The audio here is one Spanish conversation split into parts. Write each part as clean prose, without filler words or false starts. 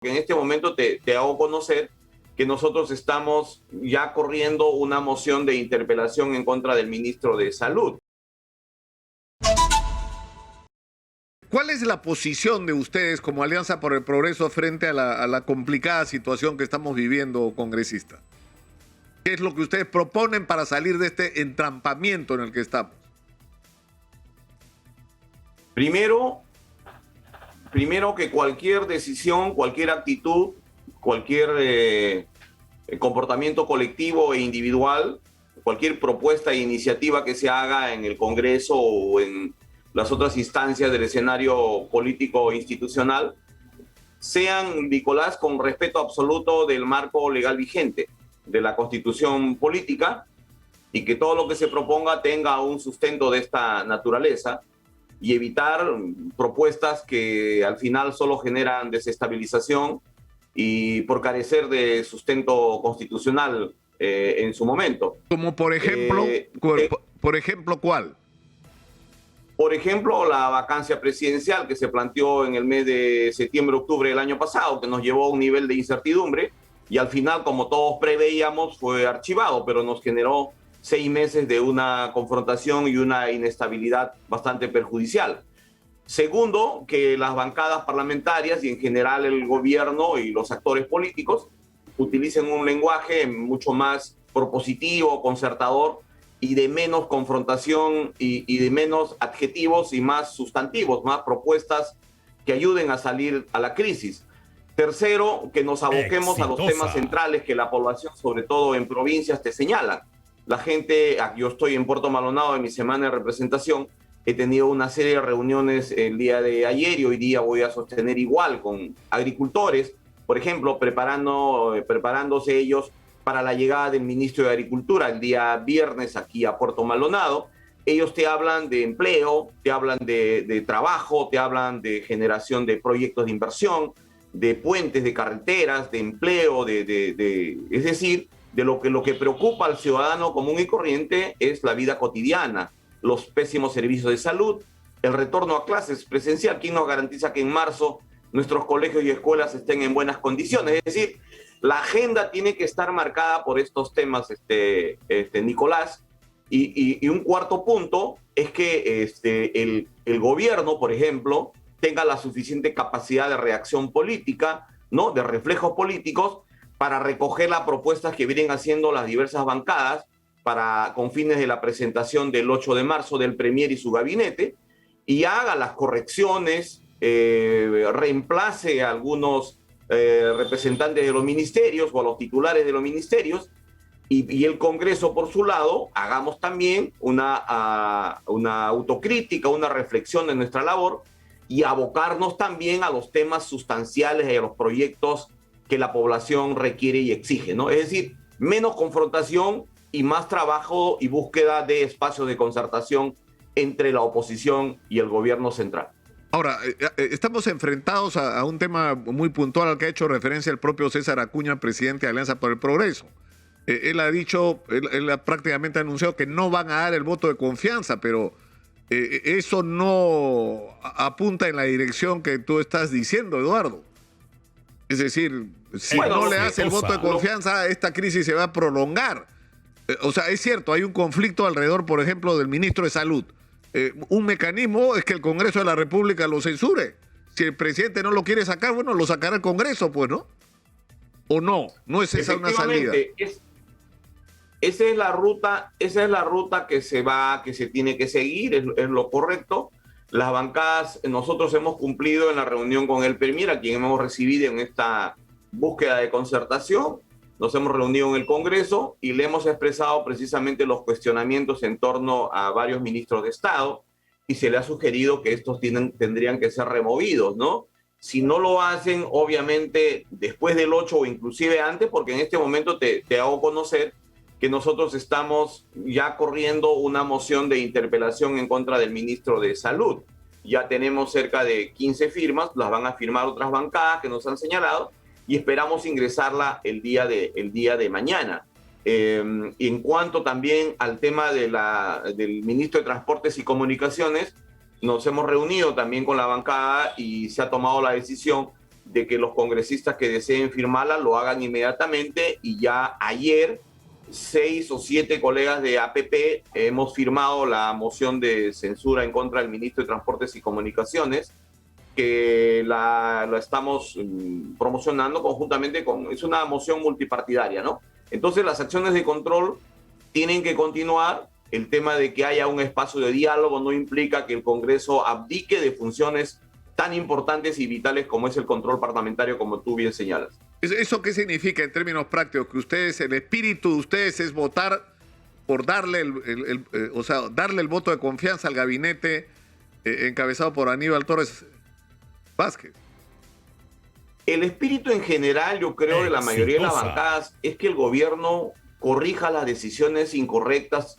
En este momento te hago conocer que nosotros estamos ya corriendo una moción de interpelación en contra del ministro de Salud. ¿Cuál es la posición de ustedes como Alianza por el Progreso frente a la complicada situación que estamos viviendo, congresista? ¿Qué es lo que ustedes proponen para salir de este entrampamiento en el que estamos? Primero que cualquier decisión, cualquier actitud, cualquier comportamiento colectivo e individual, cualquier propuesta e iniciativa que se haga en el Congreso o en las otras instancias del escenario político institucional, sean, Nicolás, con respeto absoluto del marco legal vigente, de la Constitución política, y que todo lo que se proponga tenga un sustento de esta naturaleza, y evitar propuestas que al final solo generan desestabilización y por carecer de sustento constitucional en su momento. Como por ejemplo, ¿cuál? Por ejemplo, la vacancia presidencial que se planteó en el mes de septiembre-octubre del año pasado, que nos llevó a un nivel de incertidumbre y al final, como todos preveíamos, fue archivado, pero nos generó 6 meses de una confrontación y una inestabilidad bastante perjudicial. Segundo, que las bancadas parlamentarias y en general el gobierno y los actores políticos utilicen un lenguaje mucho más propositivo, concertador y de menos confrontación y de menos adjetivos y más sustantivos, más propuestas que ayuden a salir a la crisis. Tercero, que nos aboquemos a los temas centrales que la población, sobre todo en provincias, te señala. La gente, yo estoy en Puerto Maldonado en mi semana de representación, he tenido una serie de reuniones el día de ayer y hoy día voy a sostener igual con agricultores, por ejemplo, preparándose ellos para la llegada del ministro de Agricultura el día viernes aquí a Puerto Maldonado. Ellos te hablan de empleo, te hablan de trabajo, te hablan de generación de proyectos de inversión, de puentes, de carreteras, de empleo, es decir, de lo que preocupa al ciudadano común y corriente es la vida cotidiana, los pésimos servicios de salud, el retorno a clases presencial. ¿Quién nos garantiza que en marzo nuestros colegios y escuelas estén en buenas condiciones? Es decir, la agenda tiene que estar marcada por estos temas, Nicolás. Y un cuarto punto es que el gobierno, por ejemplo, tenga la suficiente capacidad de reacción política, ¿no?, de reflejos políticos, para recoger las propuestas que vienen haciendo las diversas bancadas con fines de la presentación del 8 de marzo del Premier y su gabinete, y haga las correcciones, reemplace a algunos representantes de los ministerios o a los titulares de los ministerios, y el Congreso, por su lado, hagamos también una autocrítica, una reflexión de nuestra labor y abocarnos también a los temas sustanciales y a los proyectos que la población requiere y exige, ¿no? Es decir, menos confrontación y más trabajo y búsqueda de espacios de concertación entre la oposición y el gobierno central. Ahora, estamos enfrentados a un tema muy puntual al que ha hecho referencia el propio César Acuña, presidente de Alianza por el Progreso. Él ha dicho, él ha prácticamente anunciado que no van a dar el voto de confianza, pero eso no apunta en la dirección que tú estás diciendo, Eduardo. Es decir, si no le das el voto de confianza, esta crisis se va a prolongar. O sea, es cierto, hay un conflicto alrededor, por ejemplo, del ministro de Salud. Un mecanismo es que el Congreso de la República lo censure. Si el presidente no lo quiere sacar, bueno, lo sacará el Congreso, pues, ¿no? ¿O no? ¿No es esa una salida? Esa es la ruta que se tiene que seguir, es lo correcto. Las bancadas, nosotros hemos cumplido en la reunión con el Premier, a quien hemos recibido en esta búsqueda de concertación. Nos hemos reunido en el Congreso y le hemos expresado precisamente los cuestionamientos en torno a varios ministros de Estado y se le ha sugerido que estos tendrían que ser removidos, ¿no? Si no lo hacen, obviamente, después del 8 o inclusive antes, porque en este momento te hago conocer que nosotros estamos ya corriendo una moción de interpelación en contra del ministro de Salud. Ya tenemos cerca de 15 firmas, las van a firmar otras bancadas que nos han señalado y esperamos ingresarla el día de mañana. En cuanto también al tema del ministro de Transportes y Comunicaciones, nos hemos reunido también con la bancada y se ha tomado la decisión de que los congresistas que deseen firmarla lo hagan inmediatamente, y ya ayer 6 o 7 colegas de APP hemos firmado la moción de censura en contra del ministro de Transportes y Comunicaciones, que la estamos promocionando conjuntamente con... Es una moción multipartidaria, ¿no? Entonces las acciones de control tienen que continuar. El tema de que haya un espacio de diálogo no implica que el Congreso abdique de funciones tan importantes y vitales como es el control parlamentario, como tú bien señalas. ¿Eso qué significa en términos prácticos? Que ustedes, el espíritu de ustedes es votar por darle darle el voto de confianza al gabinete encabezado por Aníbal Torres Vázquez. El espíritu en general, yo creo, de la mayoría de las bancadas es que el gobierno corrija las decisiones incorrectas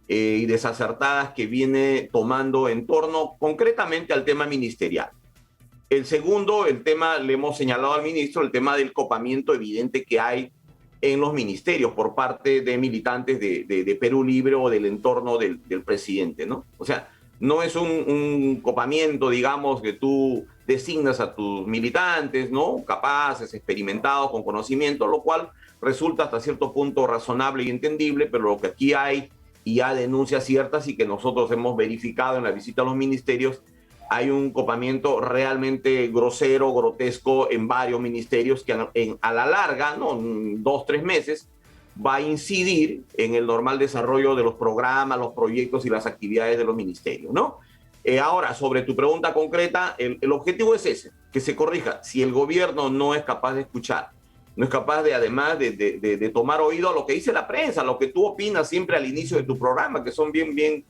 y desacertadas que viene tomando en torno concretamente al tema ministerial. El segundo, el tema, le hemos señalado al ministro, el tema del copamiento evidente que hay en los ministerios por parte de militantes de Perú Libre o del entorno del presidente, ¿no? O sea, no es un copamiento, digamos, que tú designas a tus militantes, ¿no? Capaces, experimentados, con conocimiento, lo cual resulta hasta cierto punto razonable y entendible, pero lo que aquí hay, y ya denuncias ciertas y que nosotros hemos verificado en la visita a los ministerios, hay un copamiento realmente grosero, grotesco en varios ministerios que a la larga, ¿no? 2, 3 meses, va a incidir en el normal desarrollo de los programas, los proyectos y las actividades de los ministerios, ¿no? Ahora, sobre tu pregunta concreta, el objetivo es ese, que se corrija. Si el gobierno no es capaz de escuchar, no es capaz de, además de tomar oído a lo que dice la prensa, lo que tú opinas siempre al inicio de tu programa, que son bien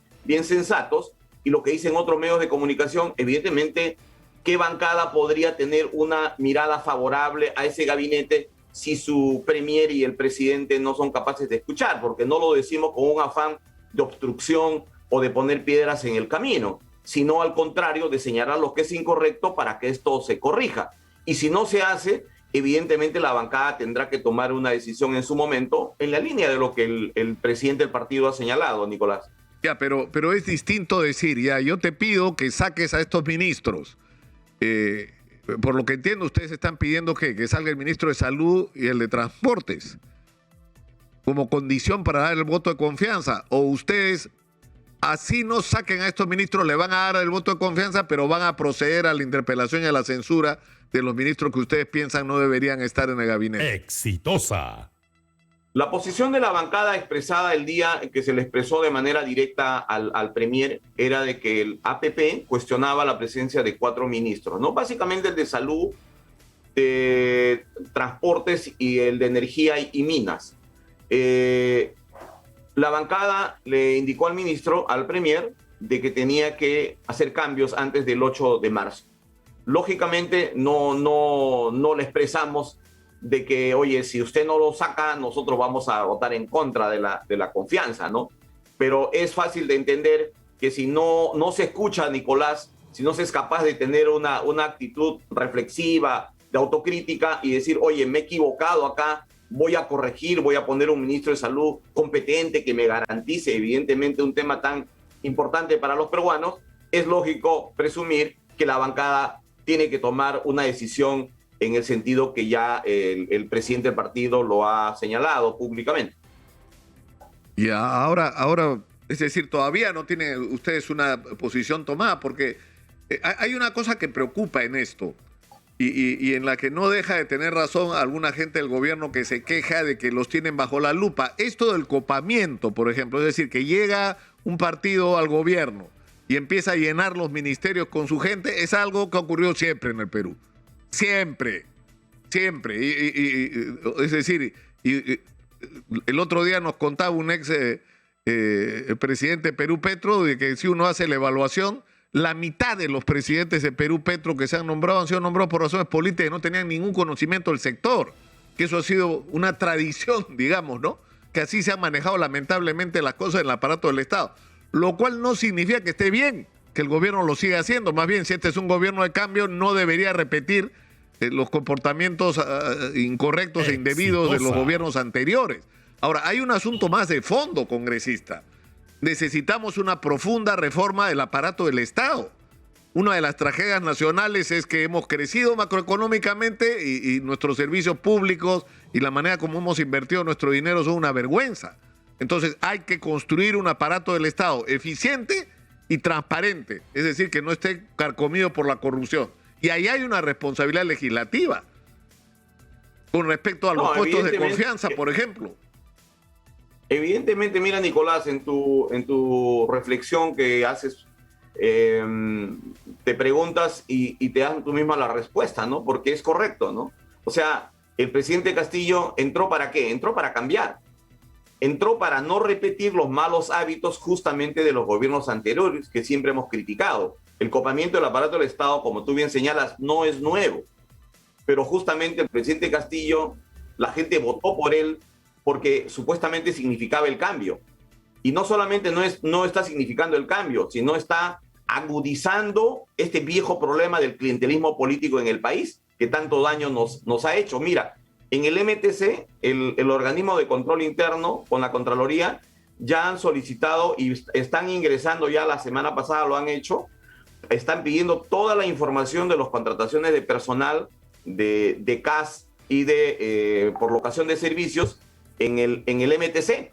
sensatos, y lo que dicen otros medios de comunicación, evidentemente, ¿qué bancada podría tener una mirada favorable a ese gabinete si su premier y el presidente no son capaces de escuchar? Porque no lo decimos con un afán de obstrucción o de poner piedras en el camino, sino al contrario, de señalar lo que es incorrecto para que esto se corrija. Y si no se hace, evidentemente la bancada tendrá que tomar una decisión en su momento en la línea de lo que el presidente del partido ha señalado, Nicolás. Ya, pero es distinto decir, ya, yo te pido que saques a estos ministros. Por lo que entiendo, ustedes están pidiendo que salga el ministro de Salud y el de Transportes como condición para dar el voto de confianza. O ustedes, así no saquen a estos ministros, le van a dar el voto de confianza, pero van a proceder a la interpelación y a la censura de los ministros que ustedes piensan no deberían estar en el gabinete. Exitosa. La posición de la bancada expresada el día que se le expresó de manera directa al premier era de que el APP cuestionaba la presencia de 4 ministros, ¿no? Básicamente el de Salud, de Transportes y el de Energía y Minas. La bancada le indicó al ministro, al premier, de que tenía que hacer cambios antes del 8 de marzo. Lógicamente no le expresamos de que, oye, si usted no lo saca, nosotros vamos a votar en contra de la confianza, ¿no? Pero es fácil de entender que si no se escucha, Nicolás, si no se es capaz de tener una actitud reflexiva, de autocrítica y decir, oye, me he equivocado acá, voy a corregir, voy a poner un ministro de Salud competente que me garantice, evidentemente, un tema tan importante para los peruanos, es lógico presumir que la bancada tiene que tomar una decisión en el sentido que ya el presidente del partido lo ha señalado públicamente. Y ahora, es decir, todavía no tienen ustedes una posición tomada, porque hay una cosa que preocupa en esto, y en la que no deja de tener razón alguna gente del gobierno que se queja de que los tienen bajo la lupa. Esto del copamiento, por ejemplo, es decir, que llega un partido al gobierno y empieza a llenar los ministerios con su gente, es algo que ha ocurrido siempre en el Perú. Siempre. Es decir, el otro día nos contaba un ex presidente de Perú Petro de que si uno hace la evaluación, la mitad de los presidentes de Perú Petro que se han nombrado han sido nombrados por razones políticas y no tenían ningún conocimiento del sector. Que eso ha sido una tradición, digamos, ¿no? Que así se han manejado lamentablemente las cosas en el aparato del Estado. Lo cual no significa que esté bien que el gobierno lo siga haciendo. Más bien, si este es un gobierno de cambio, no debería repetir los comportamientos incorrectos e indebidos de los gobiernos anteriores. Ahora, hay un asunto más de fondo, congresista. Necesitamos una profunda reforma del aparato del Estado. Una de las tragedias nacionales es que hemos crecido macroeconómicamente y nuestros servicios públicos y la manera como hemos invertido nuestro dinero son una vergüenza. Entonces hay que construir un aparato del Estado eficiente y transparente, es decir, que no esté carcomido por la corrupción. Y ahí hay una responsabilidad legislativa con respecto a los puestos de confianza, por ejemplo. Evidentemente, mira, Nicolás, en tu reflexión que haces, te preguntas y te das tú misma la respuesta, ¿no? Porque es correcto, ¿no? O sea, el presidente Castillo entró ¿para qué? Entró para cambiar. Entró para no repetir los malos hábitos justamente de los gobiernos anteriores que siempre hemos criticado. El copamiento del aparato del Estado, como tú bien señalas, no es nuevo. Pero justamente el presidente Castillo, la gente votó por él porque supuestamente significaba el cambio. Y no solamente no está significando el cambio, sino está agudizando este viejo problema del clientelismo político en el país que tanto daño nos ha hecho. Mira, en el MTC, el organismo de control interno con la Contraloría, ya han solicitado y están ingresando, ya la semana pasada lo han hecho, están pidiendo toda la información de las contrataciones de personal de CAS y por locación de servicios en el MTC,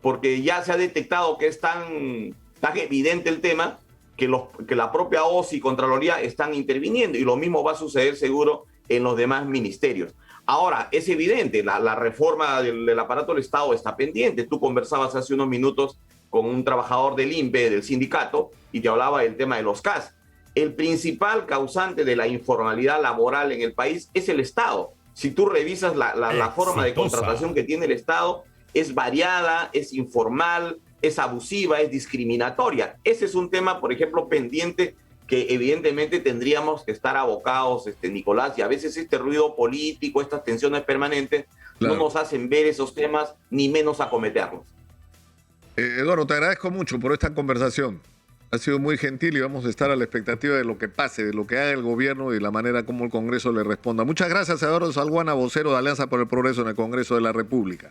porque ya se ha detectado que es tan evidente el tema que la propia OSI y Contraloría están interviniendo, y lo mismo va a suceder seguro en los demás ministerios. Ahora, es evidente, la reforma del aparato del Estado está pendiente. Tú conversabas hace unos minutos con un trabajador del INPE, del sindicato, y te hablaba del tema de los CAS. El principal causante de la informalidad laboral en el país es el Estado. Si tú revisas la forma de contratación que tiene el Estado, es variada, es informal, es abusiva, es discriminatoria. Ese es un tema, por ejemplo, pendiente que evidentemente tendríamos que estar abocados, Nicolás, y a veces este ruido político, estas tensiones permanentes, claro, no nos hacen ver esos temas ni menos acometerlos. Eduardo, te agradezco mucho por esta conversación. Ha sido muy gentil y vamos a estar a la expectativa de lo que pase, de lo que haga el gobierno y la manera como el Congreso le responda. Muchas gracias, Eduardo Salguana, vocero de Alianza por el Progreso en el Congreso de la República.